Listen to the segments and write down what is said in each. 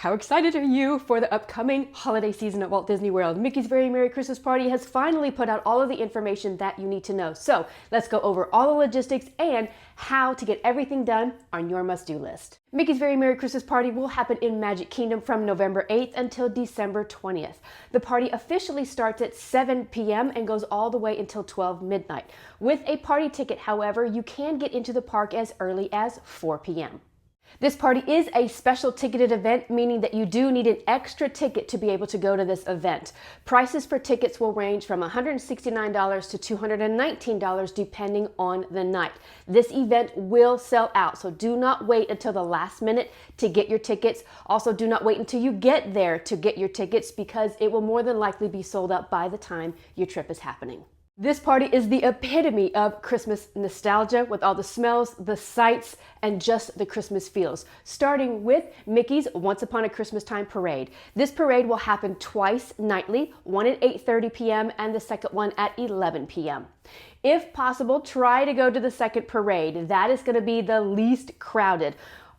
How excited are you for the upcoming holiday season at Walt Disney World? Mickey's Very Merry Christmas Party has finally put out all of the information that you need to know. So let's go over all the logistics and how to get everything done on your must-do list. Mickey's Very Merry Christmas Party will happen in Magic Kingdom from November 8th until December 20th. The party officially starts at 7 p.m. and goes all the way until 12 midnight. With a party ticket, however, you can get into the park as early as 4 p.m. This party is a special ticketed event, meaning that you do need an extra ticket to be able to go to this event. Prices for tickets will range from $169 to $219 depending on the night. This event will sell out, so do not wait until the last minute to get your tickets. Also, do not wait until you get there to get your tickets because it will more than likely be sold out by the time your trip is happening. This party is the epitome of Christmas nostalgia with all the smells, the sights, and just the Christmas feels. Starting with Mickey's Once Upon a Christmas Time Parade. This parade will happen twice nightly, one at 8:30 p.m. and the second one at 11 p.m. If possible, try to go to the second parade. That is going to be the least crowded.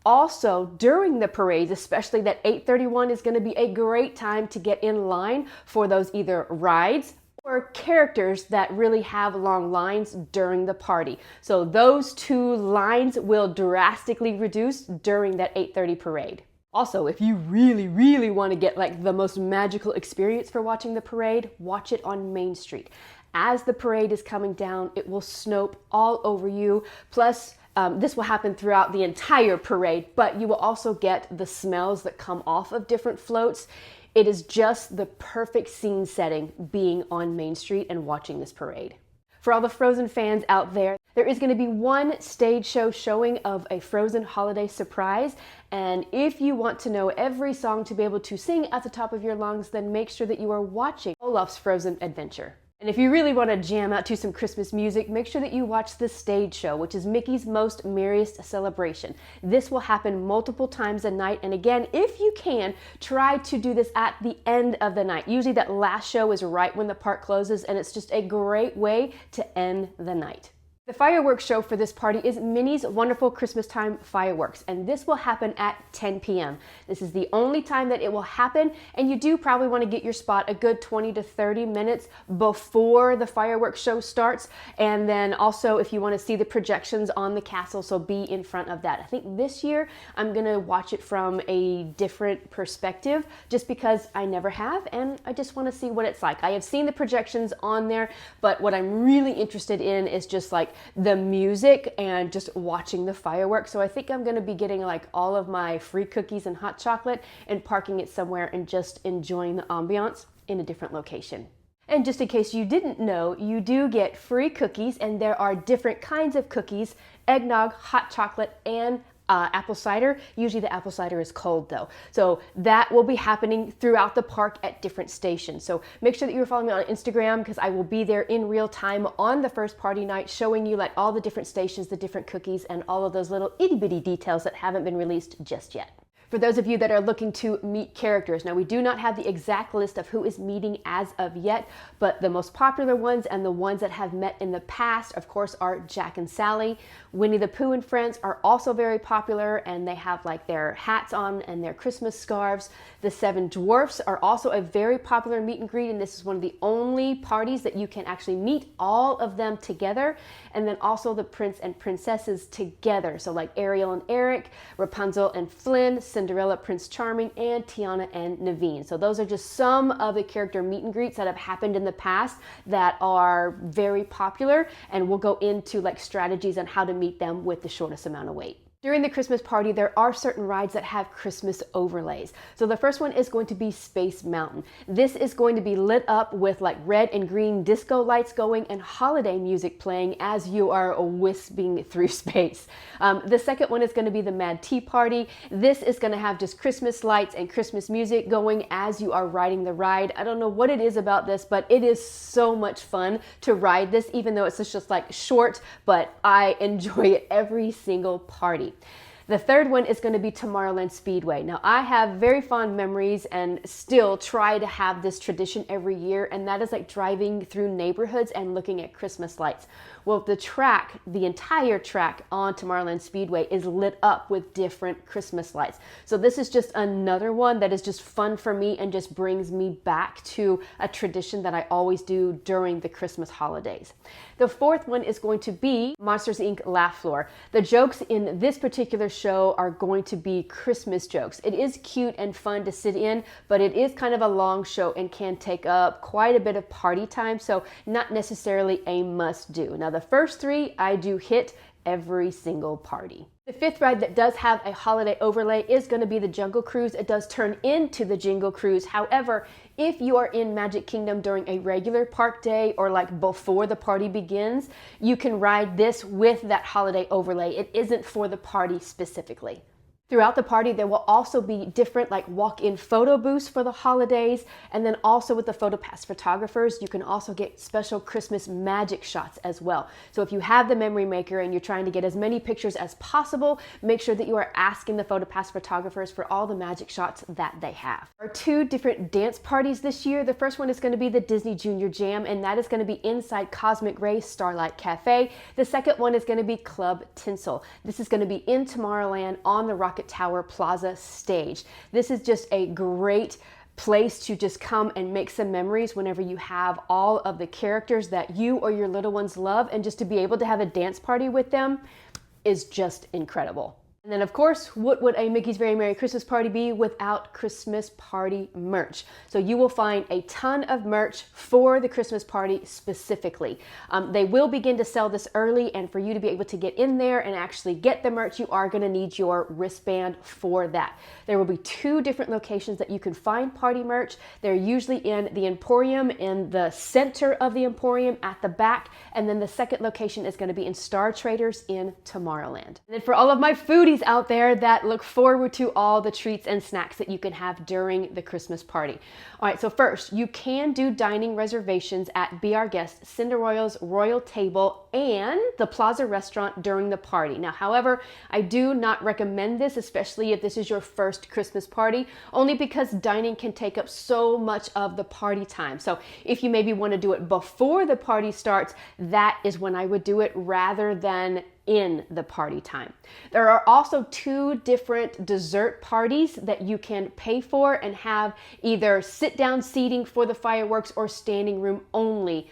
Also, during the parades, especially that 8:31 is going to be a great time to get in line for those either rides or characters that really have long lines during the party. So those two lines will drastically reduce during that 8:30 parade. Also, if you really want to get like the most magical experience for watching the parade, watch it on Main Street. As the parade is coming down, it will snow all over you. Plus, this will happen throughout the entire parade, but you will also get the smells that come off of different floats. It is just the perfect scene setting being on Main Street and watching this parade. For all the Frozen fans out there, there is going to be one stage show showing of a Frozen holiday surprise. And if you want to know every song to be able to sing at the top of your lungs, then make sure that you are watching Olaf's Frozen Adventure. And if you really want to jam out to some Christmas music, make sure that you watch the stage show, which is Mickey's Most Merriest Celebration. This will happen multiple times a night. And again, if you can, try to do this at the end of the night. Usually that last show is right when the park closes, and it's just a great way to end the night. The fireworks show for this party is Minnie's Wonderful Christmas Time Fireworks, and this will happen at 10 p.m. This is the only time that it will happen, and you do probably want to get your spot a good 20 to 30 minutes before the fireworks show starts. And then also if you want to see the projections on the castle, so be in front of that. I think this year I'm going to watch it from a different perspective just because I never have, and I just want to see what it's like. I have seen the projections on there, but what I'm really interested in is just like the music and just watching the fireworks. So I think I'm going to be getting like all of my free cookies and hot chocolate and parking it somewhere and just enjoying the ambiance in a different location. And just in case you didn't know, you do get free cookies, and there are different kinds of cookies: eggnog, hot chocolate, and apple cider. Usually the apple cider is cold though. So that will be happening throughout the park at different stations. So make sure that you're following me on Instagram because I will be there in real time on the first party night showing you like all the different stations, the different cookies, and all of those little itty bitty details that haven't been released just yet. For those of you that are looking to meet characters, now we do not have the exact list of who is meeting as of yet, but the most popular ones and the ones that have met in the past, of course, are Jack and Sally. Winnie the Pooh and Friends are also very popular, and they have like their hats on and their Christmas scarves. The Seven Dwarfs are also a very popular meet and greet, and this is one of the only parties that you can actually meet all of them together. And then also the Prince and Princesses together. So like Ariel and Eric, Rapunzel and Flynn, Cinderella, Prince Charming, and Tiana and Naveen. So those are just some of the character meet and greets that have happened in the past that are very popular, and we'll go into like strategies on how to meet them with the shortest amount of wait. During the Christmas party, there are certain rides that have Christmas overlays. So the first one is going to be Space Mountain. This is going to be lit up with like red and green disco lights going and holiday music playing as you are wisping through space. The second one is going to be the Mad Tea Party. This is going to have just Christmas lights and Christmas music going as you are riding the ride. I don't know what it is about this, but it is so much fun to ride this, even though it's just like short, but I enjoy it every single party. The third one is going to be Tomorrowland Speedway. Now, I have very fond memories and still try to have this tradition every year, and that is like driving through neighborhoods and looking at Christmas lights. Well, the entire track on Tomorrowland Speedway is lit up with different Christmas lights. So this is just another one that is just fun for me and just brings me back to a tradition that I always do during the Christmas holidays. The fourth one is going to be Monsters, Inc. Laugh Floor. The jokes in this particular show are going to be Christmas jokes. It is cute and fun to sit in, but it is kind of a long show and can take up quite a bit of party time, so not necessarily a must-do. Now, the first three I do hit every single party. The fifth ride that does have a holiday overlay is going to be the Jungle Cruise. It does turn into the Jingle Cruise. However, if you are in Magic Kingdom during a regular park day or like before the party begins, you can ride this with that holiday overlay. It isn't for the party specifically. Throughout the party, there will also be different like walk-in photo booths for the holidays. And then also with the PhotoPass photographers, you can also get special Christmas magic shots as well. So if you have the memory maker and you're trying to get as many pictures as possible, make sure that you are asking the PhotoPass photographers for all the magic shots that they have. There are two different dance parties this year. The first one is going to be the Disney Junior Jam, and that is going to be inside Cosmic Ray Starlight Cafe. The second one is going to be Club Tinsel. This is going to be in Tomorrowland on the Rocket Tower Plaza stage. This is just a great place to just come and make some memories whenever you have all of the characters that you or your little ones love, and just to be able to have a dance party with them is just incredible. And then of course, what would a Mickey's Very Merry Christmas Party be without Christmas party merch? So you will find a ton of merch for the Christmas party specifically. They will begin to sell this early, and for you to be able to get in there and actually get the merch, you are going to need your wristband for that. There will be two different locations that you can find party merch. They're usually in the Emporium, in the center of the Emporium at the back, and then the second location is going to be in Star Traders in Tomorrowland. And then for all of my foodies out there that look forward to all the treats and snacks that you can have during the Christmas party. All right, so first, you can do dining reservations at Be Our Guest, Cinder Royal's Royal Table, and the Plaza Restaurant during the party. Now, however, I do not recommend this, especially if this is your first Christmas party, only because dining can take up so much of the party time. So if you maybe want to do it before the party starts, that is when I would do it rather than in the party time. There are also two different dessert parties that you can pay for and have either sit-down seating for the fireworks or standing room only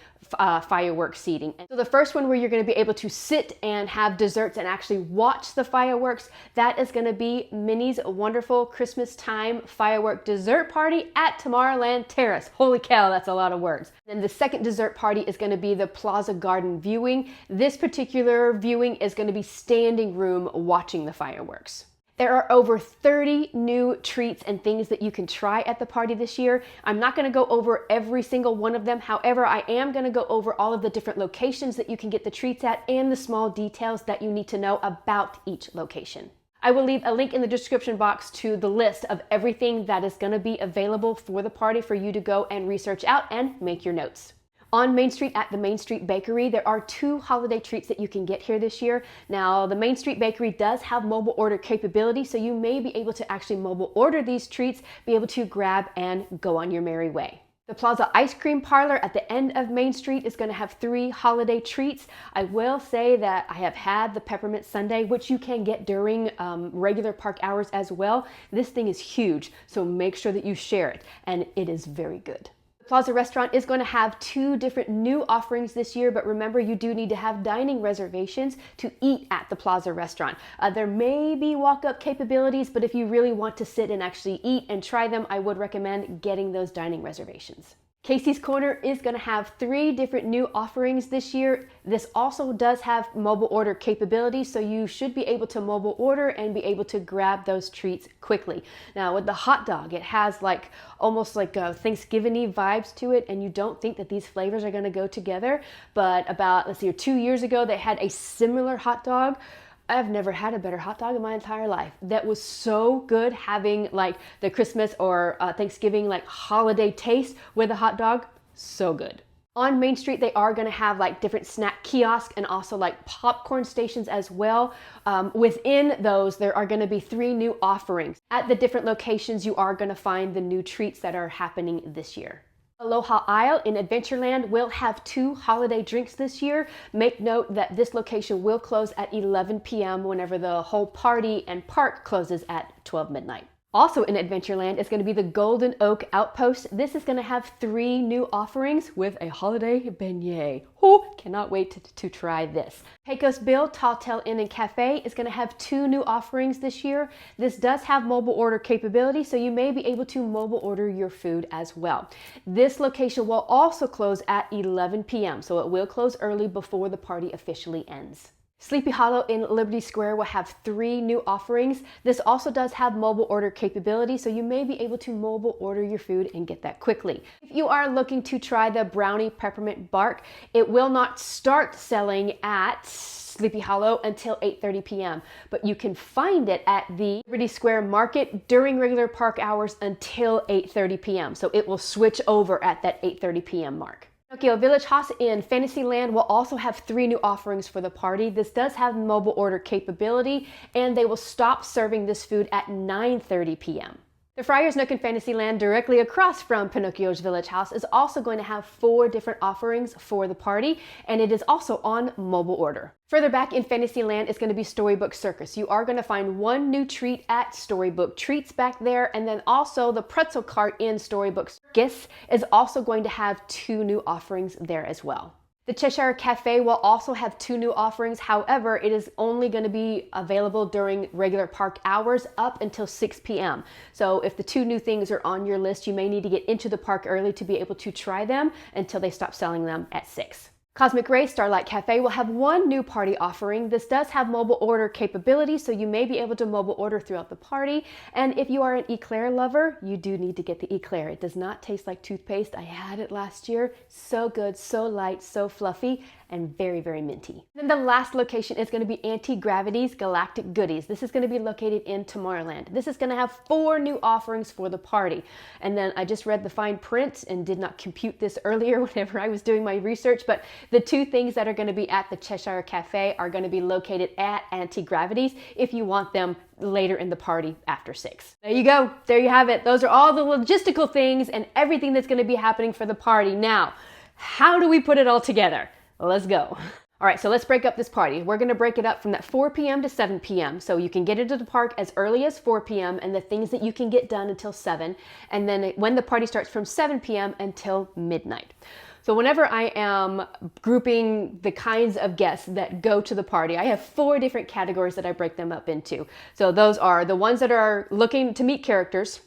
fireworks seating. And so the first one, where you're going to be able to sit and have desserts and actually watch the fireworks, that is going to be Minnie's Wonderful Christmas Time Firework Dessert Party at Tomorrowland Terrace. Holy cow, that's a lot of words. Then the second dessert party is going to be the Plaza Garden viewing. This particular viewing is going to be standing room watching the fireworks. There are over 30 new treats and things that you can try at the party this year. I'm not going to go over every single one of them. However, I am going to go over all of the different locations that you can get the treats at and the small details that you need to know about each location. I will leave a link in the description box to the list of everything that is going to be available for the party for you to go and research out and make your notes. On Main Street at the Main Street Bakery, there are two holiday treats that you can get here this year. Now, the Main Street Bakery does have mobile order capability, so you may be able to actually mobile order these treats, be able to grab and go on your merry way. The Plaza Ice Cream Parlor at the end of Main Street is going to have 3 holiday treats. I will say that I have had the Peppermint Sundae, which you can get during regular park hours as well. This thing is huge, so make sure that you share it, and it is very good. Plaza Restaurant is going to have 2 different new offerings this year, but remember, you do need to have dining reservations to eat at the Plaza Restaurant. There may be walk-up capabilities, but if you really want to sit and actually eat and try them, I would recommend getting those dining reservations. Casey's Corner is going to have 3 different new offerings this year. This also does have mobile order capability, so you should be able to mobile order and be able to grab those treats quickly. Now, with the hot dog, it has almost like Thanksgiving-y vibes to it, and you don't think that these flavors are going to go together. But about, 2 years ago, they had a similar hot dog. I've never had a better hot dog in my entire life. That was so good, having the Christmas or Thanksgiving holiday taste with a hot dog. So good. On Main Street, they are going to have like different snack kiosks and also like popcorn stations as well. Within those, there are going to be 3 new offerings. At the different locations, you are going to find the new treats that are happening this year. Aloha Isle in Adventureland will have 2 holiday drinks this year. Make note that this location will close at 11 p.m. whenever the whole party and park closes at 12 midnight. Also in Adventureland is going to be the Golden Oak Outpost. This is going to have 3 new offerings with a holiday beignet. Oh, cannot wait to try this. Pecos Bill Tall Tale Inn and Cafe is going to have 2 new offerings this year. This does have mobile order capability, so you may be able to mobile order your food as well. This location will also close at 11 p.m., so it will close early before the party officially ends. Sleepy Hollow in Liberty Square will have 3 new offerings. This also does have mobile order capability, so you may be able to mobile order your food and get that quickly. If you are looking to try the Brownie Peppermint Bark, it will not start selling at Sleepy Hollow until 8:30 p.m., but you can find it at the Liberty Square Market during regular park hours until 8:30 p.m., so it will switch over at that 8:30 p.m. mark. Pinocchio Village House in Fantasyland will also have 3 new offerings for the party. This does have mobile order capability, and they will stop serving this food at 9:30 p.m. The Friars Nook in Fantasyland, directly across from Pinocchio's Village House, is also going to have 4 different offerings for the party, and it is also on mobile order. Further back in Fantasyland is going to be Storybook Circus. You are going to find 1 new treat at Storybook Treats back there, and then also the pretzel cart in Storybook Circus is also going to have 2 new offerings there as well. The Cheshire Cafe will also have 2 new offerings. However, it is only going to be available during regular park hours up until 6 p.m. So if the 2 new things are on your list, you may need to get into the park early to be able to try them until they stop selling them at 6. Cosmic Ray Starlight Cafe will have 1 new party offering. This does have mobile order capability, so you may be able to mobile order throughout the party. And if you are an eclair lover, you do need to get the eclair. It does not taste like toothpaste. I had it last year. So good, so light, so fluffy, and very, very minty. Then the last location is going to be Anti-Gravity's Galactic Goodies. This is going to be located in Tomorrowland. This is going to have 4 new offerings for the party. And then I just read the fine print and did not compute this earlier whenever I was doing my research, but the 2 things that are going to be at the Cheshire Cafe are going to be located at Anti-Gravity's if you want them later in the party after 6. There you go. There you have it. Those are all the logistical things and everything that's going to be happening for the party. Now, how do we put it all together? Let's go. All right, so let's break up this party. We're going to break it up from that 4 p.m. to 7 p.m. So you can get into the park as early as 4 p.m. and the things that you can get done until 7. And then when the party starts from 7 p.m. until midnight. So whenever I am grouping the kinds of guests that go to the party, I have 4 different categories that I break them up into. So those are the ones that are looking to meet characters,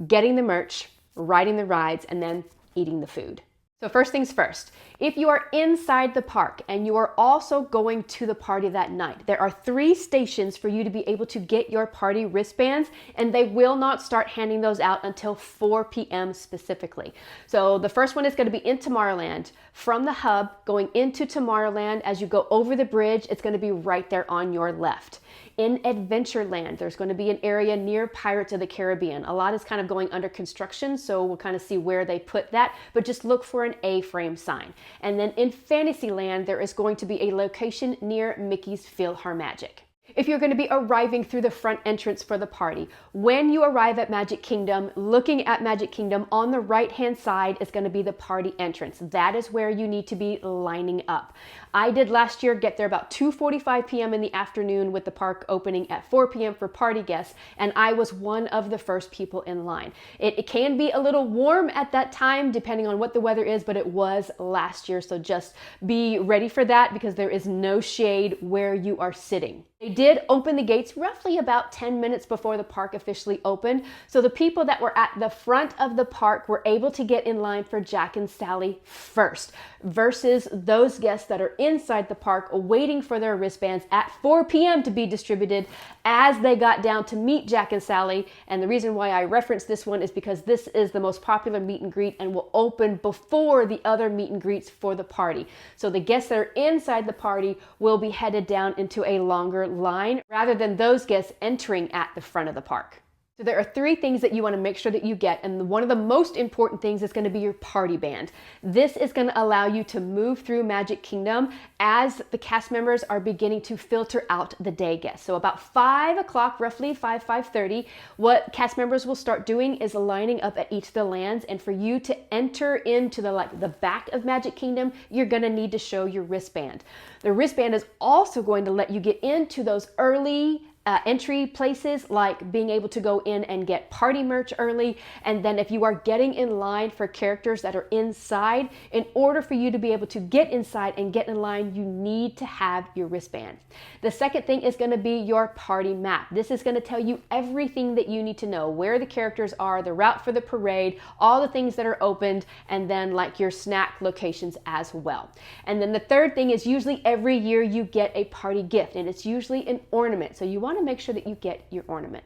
getting the merch, riding the rides, and then eating the food. So first things first, if you are inside the park and you are also going to the party that night, there are 3 stations for you to be able to get your party wristbands, and they will not start handing those out until 4 p.m. specifically. So the first one is going to be in Tomorrowland. From the hub going into Tomorrowland, as you go over the bridge, it's going to be right there on your left. In Adventureland, there's going to be an area near Pirates of the Caribbean. A lot is kind of going under construction, so we'll kind of see where they put that, but just look for an A-frame sign. And then in Fantasyland, there is going to be a location near Mickey's PhilharMagic. If you're going to be arriving through the front entrance for the party, when you arrive at Magic Kingdom, looking at Magic Kingdom, on the right-hand side is going to be the party entrance. That is where you need to be lining up. I did last year get there about 2:45 p.m. in the afternoon with the park opening at 4 p.m. for party guests, and I was one of the first people in line. It can be a little warm at that time depending on what the weather is, but it was last year, so just be ready for that because there is no shade where you are sitting. They did open the gates roughly about 10 minutes before the park officially opened, so the people that were at the front of the park were able to get in line for Jack and Sally first, versus those guests that are inside the park waiting for their wristbands at 4 p.m. to be distributed as they got down to meet Jack and Sally. And the reason why I reference this one is because this is the most popular meet and greet and will open before the other meet and greets for the party. So the guests that are inside the party will be headed down into a longer line rather than those guests entering at the front of the park. So there are three things that you want to make sure that you get, and one of the most important things is going to be your party band. This is going to allow you to move through Magic Kingdom as the cast members are beginning to filter out the day guests. So about 5 o'clock, roughly 5:30, what cast members will start doing is lining up at each of the lands, and for you to enter into the back of Magic Kingdom, you're going to need to show your wristband. The wristband is also going to let you get into those early entry places, like being able to go in and get party merch early. And then if you are getting in line for characters that are inside, in order for you to be able to get inside and get in line, you need to have your wristband. The second thing is going to be your party map. This is going to tell you everything that you need to know, where the characters are, the route for the parade, all the things that are opened, and then like your snack locations as well. And then the third thing is usually every year you get a party gift, and it's usually an ornament. So you want to make sure that you get your ornament.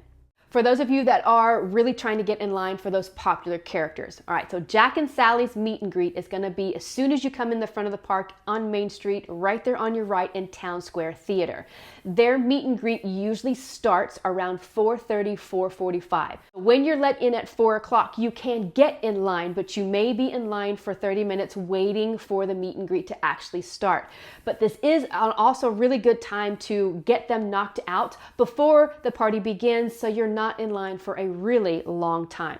For those of you that are really trying to get in line for those popular characters. All right, so Jack and Sally's meet and greet is going to be as soon as you come in the front of the park on Main Street, right there on your right in Town Square Theater. Their meet and greet usually starts around 4:30, 4:45. When you're let in at 4 o'clock, you can get in line, but you may be in line for 30 minutes waiting for the meet and greet to actually start. But this is also a really good time to get them knocked out before the party begins, so you're not in line for a really long time.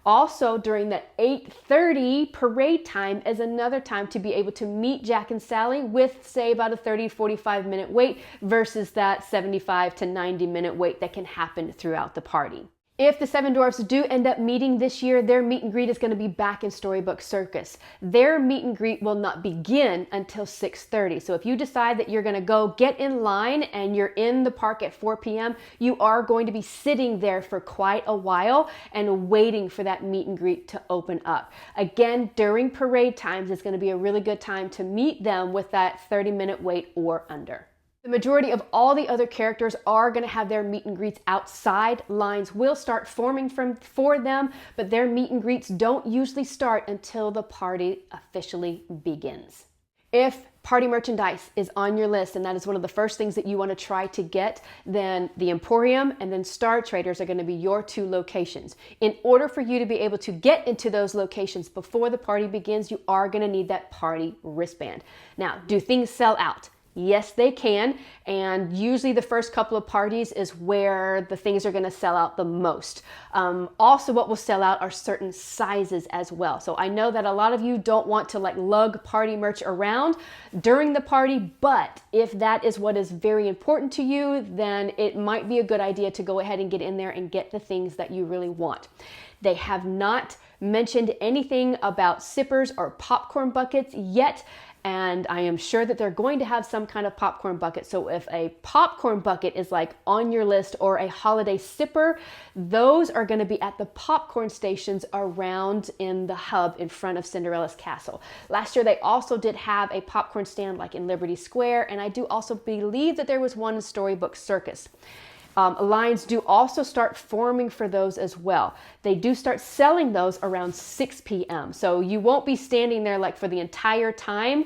Also, during that 8:30 parade time is another time to be able to meet Jack and Sally with, say, about a 30-45 minute wait versus that 75 to 90 minute wait that can happen throughout the party. If the Seven Dwarfs do end up meeting this year, their meet and greet is going to be back in Storybook Circus. Their meet and greet will not begin until 6:30. So if you decide that you're going to go get in line and you're in the park at 4 p.m., you are going to be sitting there for quite a while and waiting for that meet and greet to open up. Again, during parade times, it's going to be a really good time to meet them with that 30-minute wait or under. The majority of all the other characters are going to have their meet and greets outside. Lines will start forming for them, but their meet and greets don't usually start until the party officially begins. If party merchandise is on your list, and that is one of the first things that you want to try to get, then the Emporium and then Star Traders are going to be your two locations. In order for you to be able to get into those locations before the party begins, you are going to need that party wristband. Now, do things sell out? Yes, they can, and usually the first couple of parties is where the things are going to sell out the most. Also, what will sell out are certain sizes as well. So I know that a lot of you don't want to lug party merch around during the party, but if that is what is very important to you, then it might be a good idea to go ahead and get in there and get the things that you really want. They have not mentioned anything about sippers or popcorn buckets yet, and I am sure that they're going to have some kind of popcorn bucket. So if a popcorn bucket is on your list, or a holiday sipper, those are going to be at the popcorn stations around in the hub in front of Cinderella's castle. Last year they also did have a popcorn stand in Liberty Square, and I do also believe that there was one in Storybook Circus. Lines do also start forming for those as well. They do start selling those around 6 p.m. So you won't be standing there for the entire time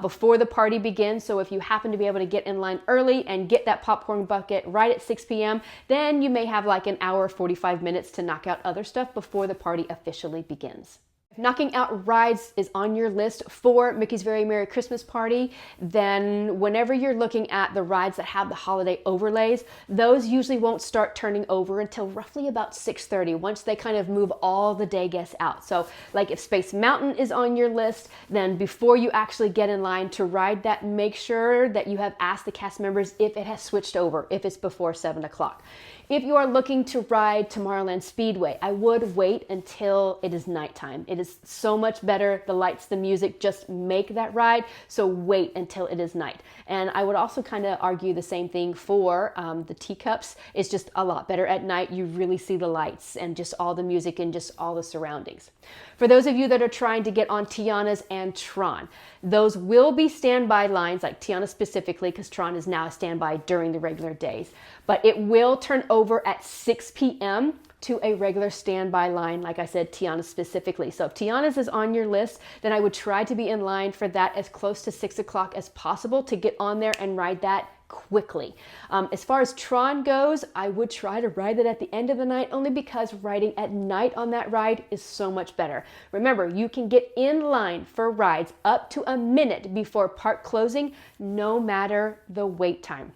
before the party begins. So if you happen to be able to get in line early and get that popcorn bucket right at 6 p.m., then you may have an hour, 45 minutes to knock out other stuff before the party officially begins. Knocking out rides is on your list for Mickey's Very Merry Christmas Party, then whenever you're looking at the rides that have the holiday overlays, those usually won't start turning over until roughly about 6:30, once they kind of move all the day guests out. So if Space Mountain is on your list, then before you actually get in line to ride that, make sure that you have asked the cast members if it has switched over, if it's before 7 o'clock. If you are looking to ride Tomorrowland Speedway, I would wait until it is nighttime. It is so much better. The lights, the music just make that ride. So wait until it is night. And I would also kind of argue the same thing for the teacups. It's just a lot better at night. You really see the lights and just all the music and just all the surroundings. For those of you that are trying to get on Tiana's and Tron, those will be standby lines, like Tiana specifically, because Tron is now a standby during the regular days. But it will turn over at 6 p.m. to a regular standby line, like I said, Tiana specifically. So if Tiana's is on your list, then I would try to be in line for that as close to 6 o'clock as possible to get on there and ride that quickly. As far as Tron goes, I would try to ride it at the end of the night, only because riding at night on that ride is so much better. Remember, you can get in line for rides up to a minute before park closing, no matter the wait time.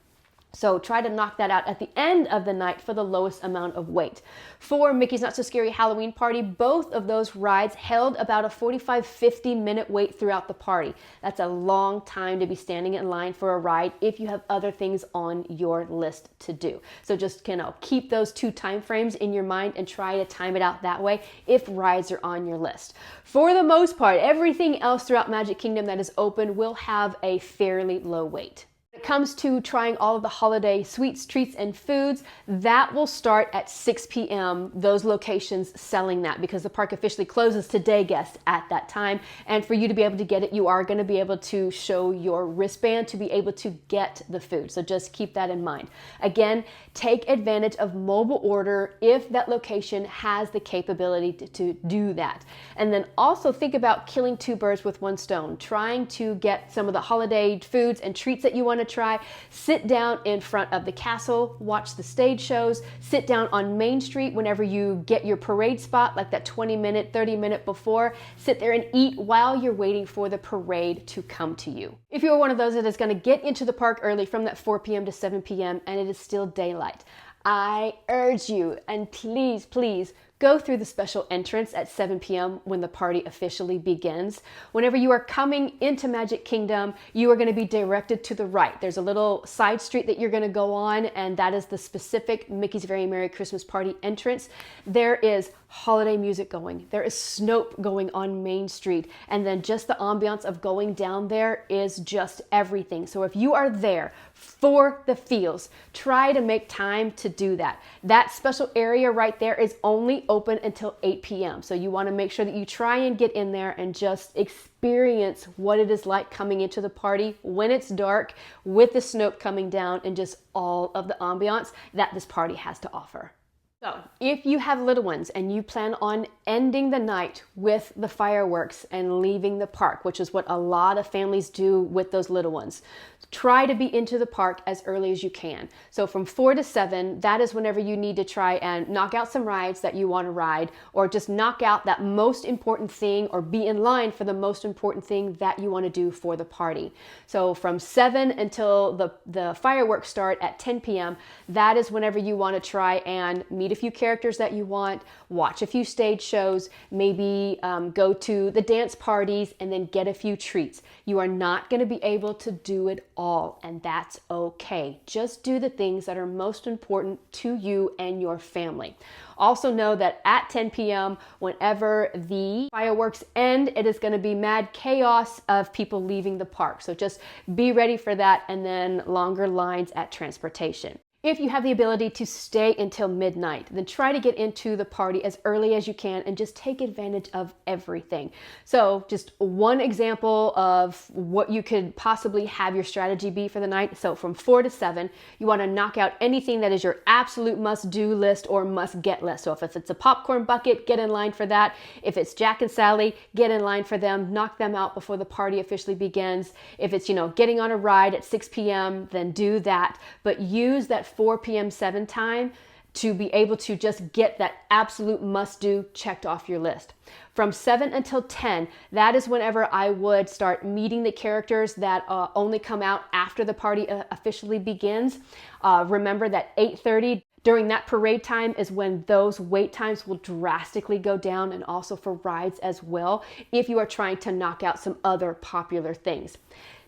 So try to knock that out at the end of the night for the lowest amount of wait. For Mickey's Not So Scary Halloween Party, both of those rides held about a 45-50 minute wait throughout the party. That's a long time to be standing in line for a ride if you have other things on your list to do. So just keep those two time frames in your mind and try to time it out that way if rides are on your list. For the most part, everything else throughout Magic Kingdom that is open will have a fairly low wait. When it comes to trying all of the holiday sweets, treats, and foods, that will start at 6 p.m. Those locations selling that, because the park officially closes to day guests at that time. And for you to be able to get it, you are going to be able to show your wristband to be able to get the food. So just keep that in mind. Again, take advantage of mobile order if that location has the capability to do that. And then also think about killing two birds with one stone, trying to get some of the holiday foods and treats that you want to try. Sit down in front of the castle, watch the stage shows, sit down on Main Street whenever you get your parade spot, like that 20-minute, 30-minute before. Sit there and eat while you're waiting for the parade to come to you. If you're one of those that is going to get into the park early from that 4 p.m. to 7 p.m. and it is still daylight, I urge you, and please, please, go through the special entrance at 7 p.m. when the party officially begins. Whenever you are coming into Magic Kingdom, you are going to be directed to the right. There's a little side street that you're going to go on, and that is the specific Mickey's Very Merry Christmas Party entrance. There is holiday music going. There is Snope going on Main Street, and then just the ambiance of going down there is just everything. So if you are there for the feels, try to make time to do that. That special area right there is only open until 8 p.m. So you want to make sure that you try and get in there and just experience what it is like coming into the party when it's dark, with the Snope coming down, and just all of the ambiance that this party has to offer. So if you have little ones and you plan on ending the night with the fireworks and leaving the park, which is what a lot of families do with those little ones, try to be into the park as early as you can. So from 4 to 7, that is whenever you need to try and knock out some rides that you want to ride, or just knock out that most important thing, or be in line for the most important thing that you want to do for the party. So from 7 until the fireworks start at 10 p.m., that is whenever you want to try and meet a few characters that you want, watch a few stage shows, maybe go to the dance parties, and then get a few treats. You are not going to be able to do it all, and that's okay. Just do the things that are most important to you and your family. Also know that at 10 p.m., whenever the fireworks end, it is going to be mad chaos of people leaving the park. So just be ready for that, and then longer lines at transportation. If you have the ability to stay until midnight, then try to get into the party as early as you can and just take advantage of everything. So just one example of what you could possibly have your strategy be for the night. So from 4 to 7, you want to knock out anything that is your absolute must-do list or must-get list. So if it's a popcorn bucket, get in line for that. If it's Jack and Sally, get in line for them. Knock them out before the party officially begins. If it's, getting on a ride at 6 p.m., then do that. But use that 4 p.m. 7 time to be able to just get that absolute must-do checked off your list. From 7 until 10, that is whenever I would start meeting the characters that only come out after the party officially begins. Remember that 8:30 during that parade time is when those wait times will drastically go down, and also for rides as well, if you are trying to knock out some other popular things.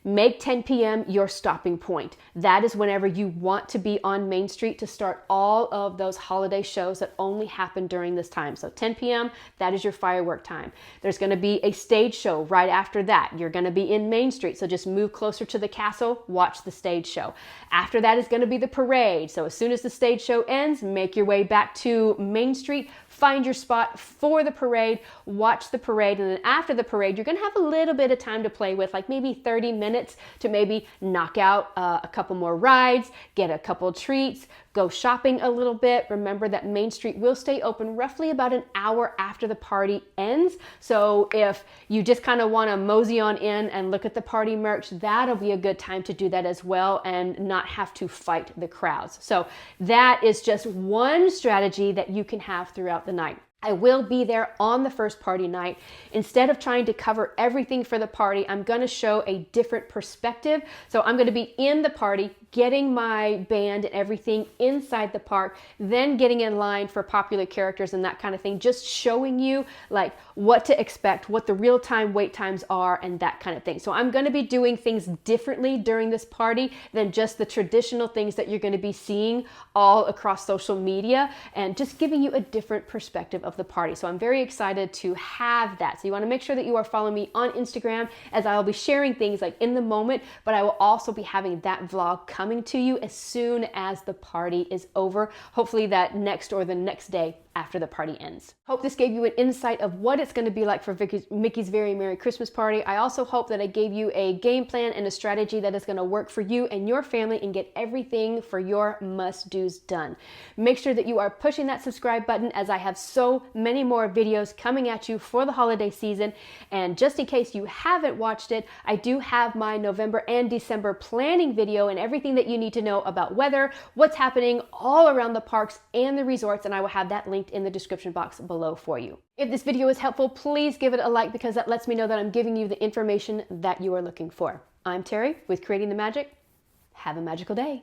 Make 10 p.m. your stopping point. That is whenever you want to be on Main Street to start all of those holiday shows that only happen during this time. So 10 p.m., that is your firework time. There's going to be a stage show right after that. You're going to be in Main Street, so just move closer to the castle, watch the stage show. After that is going to be the parade. So as soon as the stage show ends, make your way back to Main Street, find your spot for the parade, watch the parade, and then after the parade, you're going to have a little bit of time to play with, like maybe 30 minutes minutes to maybe knock out a couple more rides, get a couple treats, go shopping a little bit. Remember that Main Street will stay open roughly about an hour after the party ends. So if you just kind of want to mosey on in and look at the party merch, that'll be a good time to do that as well and not have to fight the crowds. So that is just one strategy that you can have throughout the night. I will be there on the first party night. Instead of trying to cover everything for the party, I'm going to show a different perspective. So I'm going to be in the party, getting my band and everything inside the park, then getting in line for popular characters and that kind of thing, just showing you like what to expect, what the real-time wait times are and that kind of thing. So I'm going to be doing things differently during this party than just the traditional things that you're going to be seeing all across social media, and just giving you a different perspective of the party. So I'm very excited to have that. So you want to make sure that you are following me on Instagram, as I will be sharing things like in the moment, but I will also be having that vlog coming to you as soon as the party is over, hopefully that next or the next day after the party ends. Hope this gave you an insight of what it's going to be like for Mickey's Very Merry Christmas Party. I also hope that I gave you a game plan and a strategy that is going to work for you and your family and get everything for your must-dos done. Make sure that you are pushing that subscribe button, as I have so many more videos coming at you for the holiday season. And just in case you haven't watched it, I do have my November and December planning video and everything that you need to know about weather, what's happening all around the parks and the resorts, and I will have that linked in the description box below for you. If this video is helpful, please give it a like, because that lets me know that I'm giving you the information that you are looking for. I'm Terry with Creating the Magic. Have a magical day.